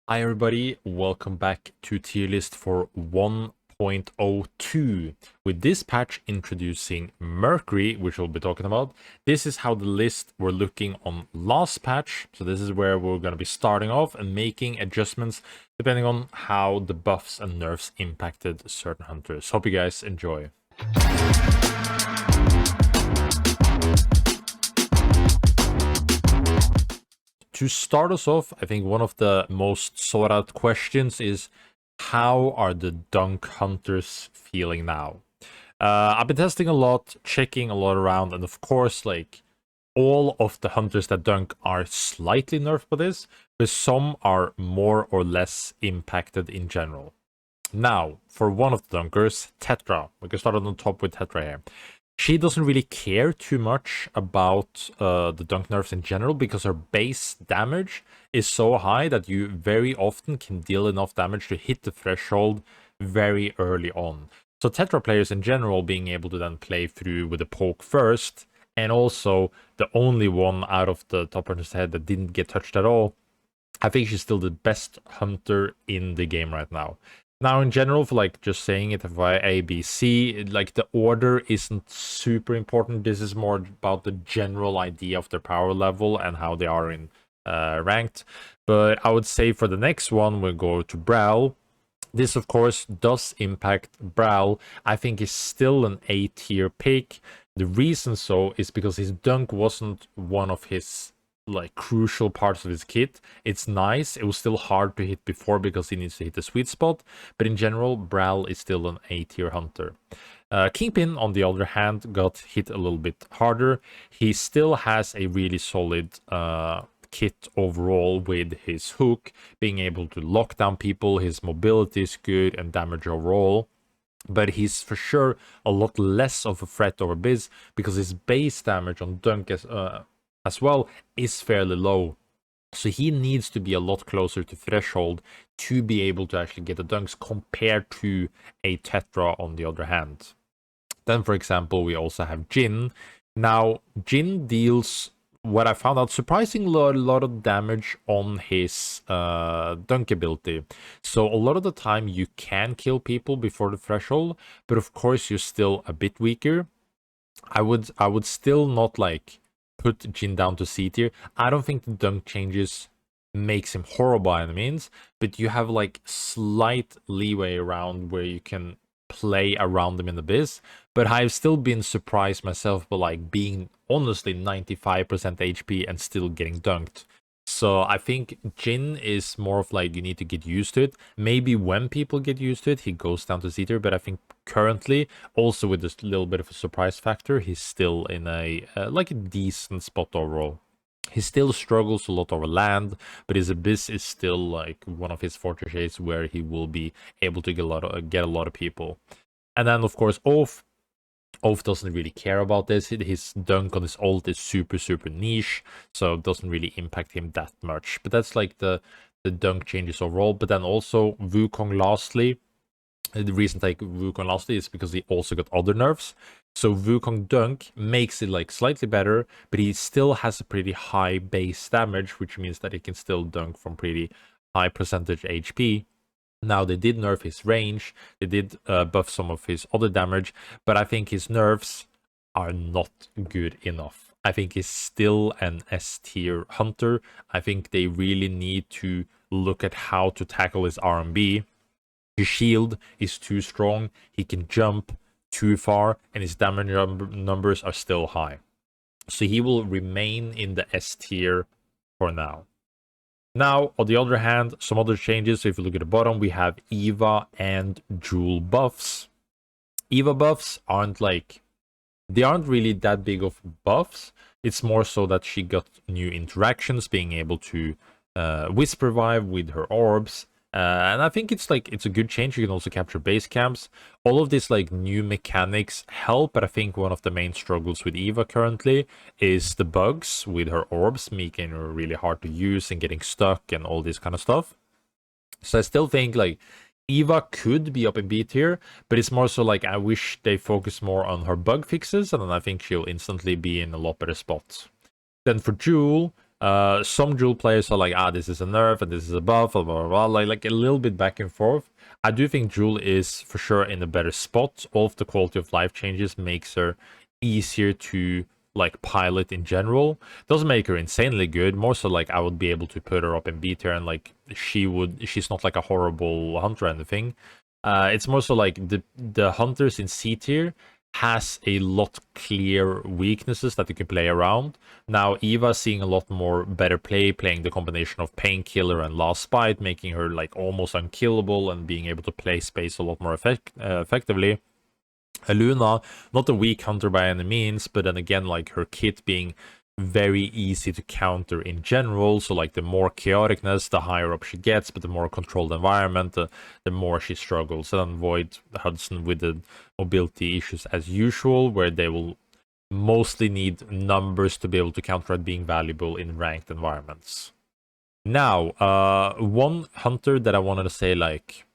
Hi everybody, welcome back to Tierlist for 1.02. With this patch introducing Mercury, which we'll be talking about. This is how the list were looking on last patch. So this is where we're going to be starting off and making adjustments depending on how the buffs and nerfs impacted certain hunters. Hope you guys enjoy. To start us off, I think one of the most sought out questions is, how are the dunk hunters feeling now? I've been testing a lot, checking a lot around, and of course, like, all of the hunters that dunk are slightly nerfed by this, but some are more or less impacted in general. Now, for one of the dunkers, Tetra, we can start on the top with Tetra here. She doesn't really care too much about the dunk nerfs in general because her base damage is so high that you very often can deal enough damage to hit the threshold very early on. So Tetra players in general being able to then play through with a poke first, and also the only one out of the top hunter's head that didn't get touched at all, I think she's still the best hunter in the game right now. Now, in general, for like just saying it via A, B, C, like the order isn't super important. This is more about the general idea of their power level and how they are in ranked. But I would say for the next one, we'll go to Brawl. This, of course, does impact Brawl. I think is still an A tier pick. The reason so is because his dunk wasn't one of his like crucial parts of his kit. It's nice. It was still hard to hit before because he needs to hit the sweet spot, but in general, Brawl is still an A tier hunter. Kingpin, on the other hand, got hit a little bit harder. He still has a really solid kit overall with his hook, being able to lock down people. His mobility is good and damage overall. But he's for sure a lot less of a threat over Biz because his base damage on dunk as well is fairly low. So he needs to be a lot closer to threshold to be able to actually get the dunks compared to a Tetra on the other hand. Then, for example, we also have Jin. Now, Jin deals, what I found out, surprisingly a lot of damage on his dunk ability. So a lot of the time you can kill people before the threshold, but of course you're still a bit weaker. I would still not like put Jin down to C tier. I don't think the dunk changes makes him horrible by any means, but you have like slight leeway around where you can play around him in the biz. But I've still been surprised myself by like being honestly 95% HP and still getting dunked. So I think Jin is more of like you need to get used to it. Maybe when people get used to it, he goes down to Z tier. But I think currently, also with this little bit of a surprise factor, he's still in a like a decent spot overall. He still struggles a lot over land, but his abyss is still like one of his fortresses where he will be able to get a lot of people. And then of course Oath doesn't really care about this. His dunk on his ult is super niche, so it doesn't really impact him that much. But that's like the dunk changes overall. But then also Wukong lastly. The reason I take Wukong lastly is because he also got other nerfs. So Wukong dunk makes it like slightly better, but he still has a pretty high base damage, which means that he can still dunk from pretty high percentage HP. Now, they did nerf his range, they did buff some of his other damage, but I think his nerfs are not good enough. I think he's still an S tier hunter. I think they really need to look at how to tackle his RMB. His shield is too strong, he can jump too far, and his damage numbers are still high. So he will remain in the S tier for now. Now, on the other hand, some other changes. So if you look at the bottom, we have Eva and Jewel buffs. Eva buffs aren't really that big of buffs. It's more so that she got new interactions, being able to Supervive with her orbs. And I think it's a good change. You can also capture base camps. All of these like new mechanics help, but I think one of the main struggles with Eva currently is the bugs with her orbs, making her really hard to use and getting stuck and all this kind of stuff. So I still think like Eva could be up in B tier, but it's more so like I wish they focus more on her bug fixes, and then I think she'll instantly be in a lot better spots. Then for Jewel, Some Jewel players are like, this is a nerf and this is a buff, blah, blah, blah, like a little bit back and forth. I do think Jewel is for sure in a better spot. All of the quality of life changes makes her easier to like pilot in general. Doesn't make her insanely good, more so like I would be able to put her up in B tier, and like she's not like a horrible hunter or anything. It's more so like the hunters in C tier has a lot clear weaknesses that you can play around. Now Eva seeing a lot more better play, playing the combination of Painkiller and Last Bite, making her like almost unkillable and being able to play space a lot more effectively. Luna, not a weak hunter by any means, but then again, like her kit being very easy to counter in general. So like the more chaoticness, the higher up she gets, but the more controlled environment, the more she struggles. And then Void Hudson with the mobility issues as usual, where they will mostly need numbers to be able to counter it being valuable in ranked environments. Now, one hunter that I wanted to say like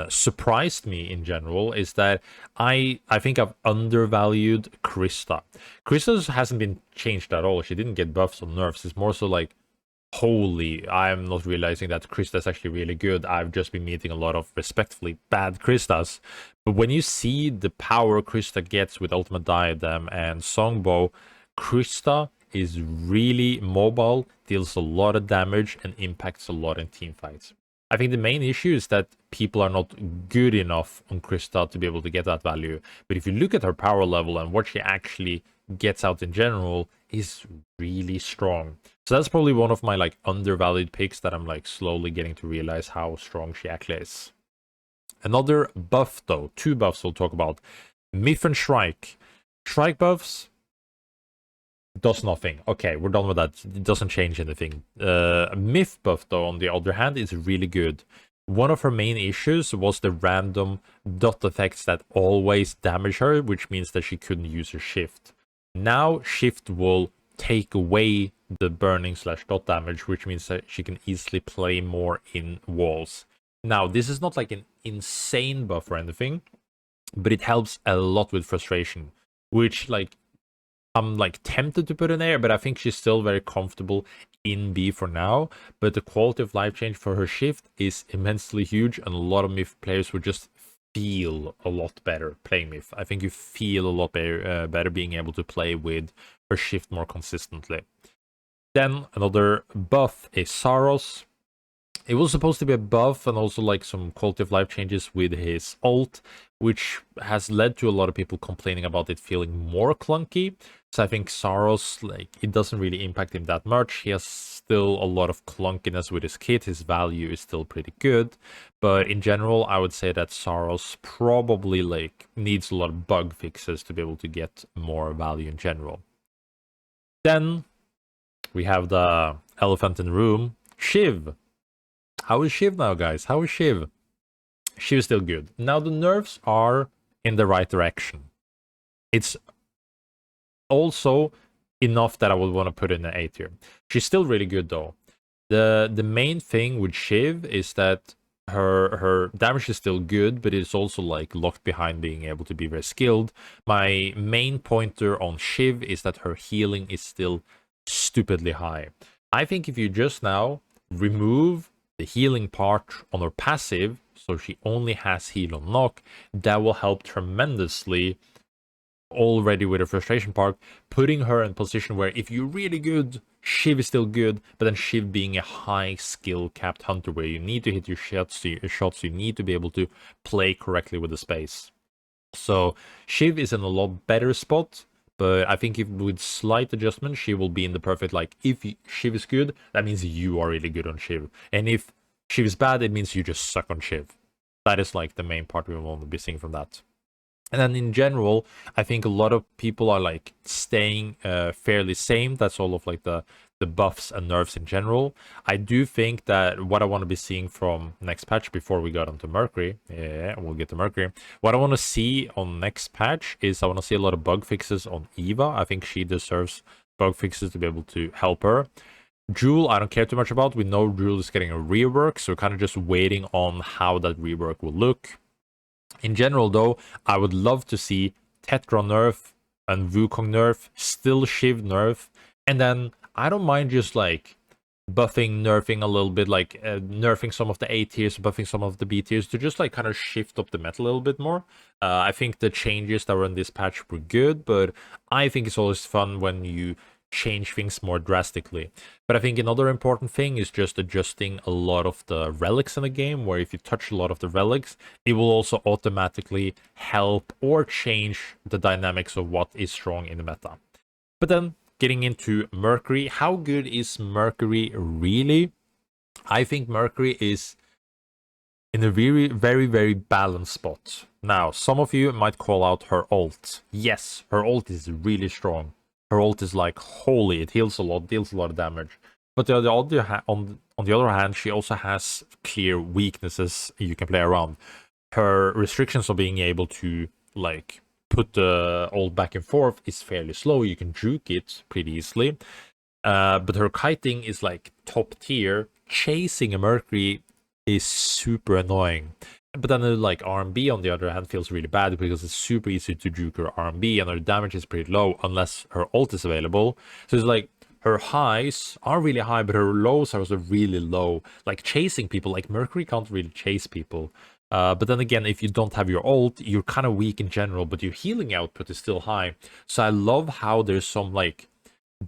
surprised me in general is that I think I've undervalued Krista. Krista hasn't been changed at all. She didn't get buffs or nerfs. It's more so like, holy, I'm not realizing that Krista is actually really good. I've just been meeting a lot of respectfully bad Kristas. But when you see the power Krista gets with Ultimate Diadem and Songbow, Krista is really mobile, deals a lot of damage, and impacts a lot in team fights. I think the main issue is that people are not good enough on Krista to be able to get that value. But if you look at her power level and what she actually gets out in general, is really strong. So that's probably one of my like undervalued picks that I'm like slowly getting to realize how strong she actually is. Another buff though, two buffs we'll talk about. Myth and Shrike. Shrike buffs does nothing. Okay, we're done with that. It doesn't change anything. Myth buff, though, on the other hand, is really good. One of her main issues was the random dot effects that always damage her, which means that she couldn't use her shift. Now, shift will take away the burning / dot damage, which means that she can easily play more in walls. Now, this is not like an insane buff or anything, but it helps a lot with frustration, which like I'm like tempted to put in A, but I think she's still very comfortable in B for now. But the quality of life change for her shift is immensely huge, and a lot of Myth players would just feel a lot better playing Myth. I think you feel a lot better being able to play with her shift more consistently. Then another buff is Saros. It was supposed to be a buff and also like some quality of life changes with his ult, which has led to a lot of people complaining about it feeling more clunky. So I think Saros, like, it doesn't really impact him that much. He has still a lot of clunkiness with his kit. His value is still pretty good. But in general, I would say that Saros probably like needs a lot of bug fixes to be able to get more value in general. Then we have the elephant in the room, Shiv. How is Shiv now, guys? How is Shiv? Shiv is still good. Now the nerfs are in the right direction. It's also enough that I would want to put in an A tier. She's still really good though. The main thing with Shiv is that her damage is still good, but it's also like locked behind being able to be very skilled. My main pointer on Shiv is that her healing is still stupidly high. I think if you just now remove the healing part on her passive, so she only has heal on knock, that will help tremendously already with her frustration part, putting her in position where if you're really good, Shiv is still good, but then Shiv being a high skill capped hunter where you need to hit your shots, you need to be able to play correctly with the space. So Shiv is in a lot better spot, but I think if with slight adjustment, she will be in the perfect, like, if Shiv is good, that means you are really good on Shiv. And if Shiv is bad, it means you just suck on Shiv. That is like the main part we want to be seeing from that. And then in general, I think a lot of people are like staying fairly same. That's all of like the buffs and nerfs in general. I do think that what I want to be seeing from next patch before we got onto Mercury, yeah, we'll get to Mercury. What I want to see on next patch is I want to see a lot of bug fixes on Eva. I think she deserves bug fixes to be able to help her. Jewel, I don't care too much about. We know Jewel is getting a rework, so we're kind of just waiting on how that rework will look. In general, though, I would love to see Tetra nerf and Wukong nerf, still Shiv nerf, and then I don't mind just like buffing, nerfing a little bit, like nerfing some of the A tiers, buffing some of the B tiers to just like kind of shift up the meta a little bit more. I think the changes that were in this patch were good, but I think it's always fun when you change things more drastically. But I think another important thing is just adjusting a lot of the relics in the game, where if you touch a lot of the relics, it will also automatically help or change the dynamics of what is strong in the meta. But then getting into Mercury, how good is Mercury really? I think Mercury is in a very, very, very balanced spot. Now, some of you might call out her ult. Yes, her ult is really strong. Her ult is like, holy, it heals a lot, deals a lot of damage. But on the other hand, she also has clear weaknesses you can play around. Her restrictions of being able to, like, put the ult back and forth is fairly slow. You can juke it pretty easily. But her kiting is, like, top tier. Chasing a Mercury is super annoying. But then like RMB on the other hand feels really bad because it's super easy to juke her RMB and her damage is pretty low unless her ult is available. So it's like her highs are really high, but her lows are also really low. Like chasing people, like Mercury can't really chase people. But then again, if you don't have your ult, you're kind of weak in general, but your healing output is still high. So I love how there's some like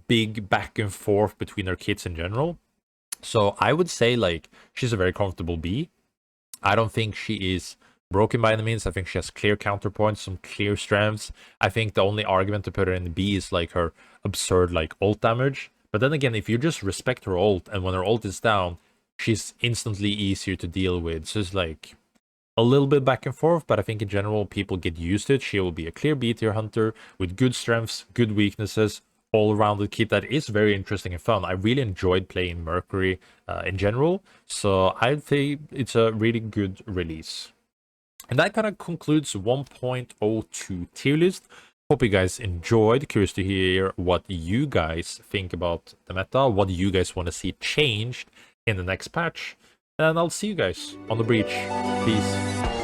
big back and forth between her kits in general. So I would say like she's a very comfortable B. I don't think she is broken by any means. I think she has clear counterpoints, some clear strengths. I think the only argument to put her in the B is like her absurd like ult damage. But then again, if you just respect her ult and when her ult is down, she's instantly easier to deal with. So it's like a little bit back and forth, but I think in general people get used to it. She will be a clear B tier hunter with good strengths, good weaknesses, all-rounded kit that is very interesting and fun. I really enjoyed playing Mercury in general, so I'd say it's a really good release. And that kind of concludes 1.02 tier list. Hope you guys enjoyed. Curious to hear what you guys think about the meta, what you guys want to see changed in the next patch. And I'll see you guys on the breach. Peace.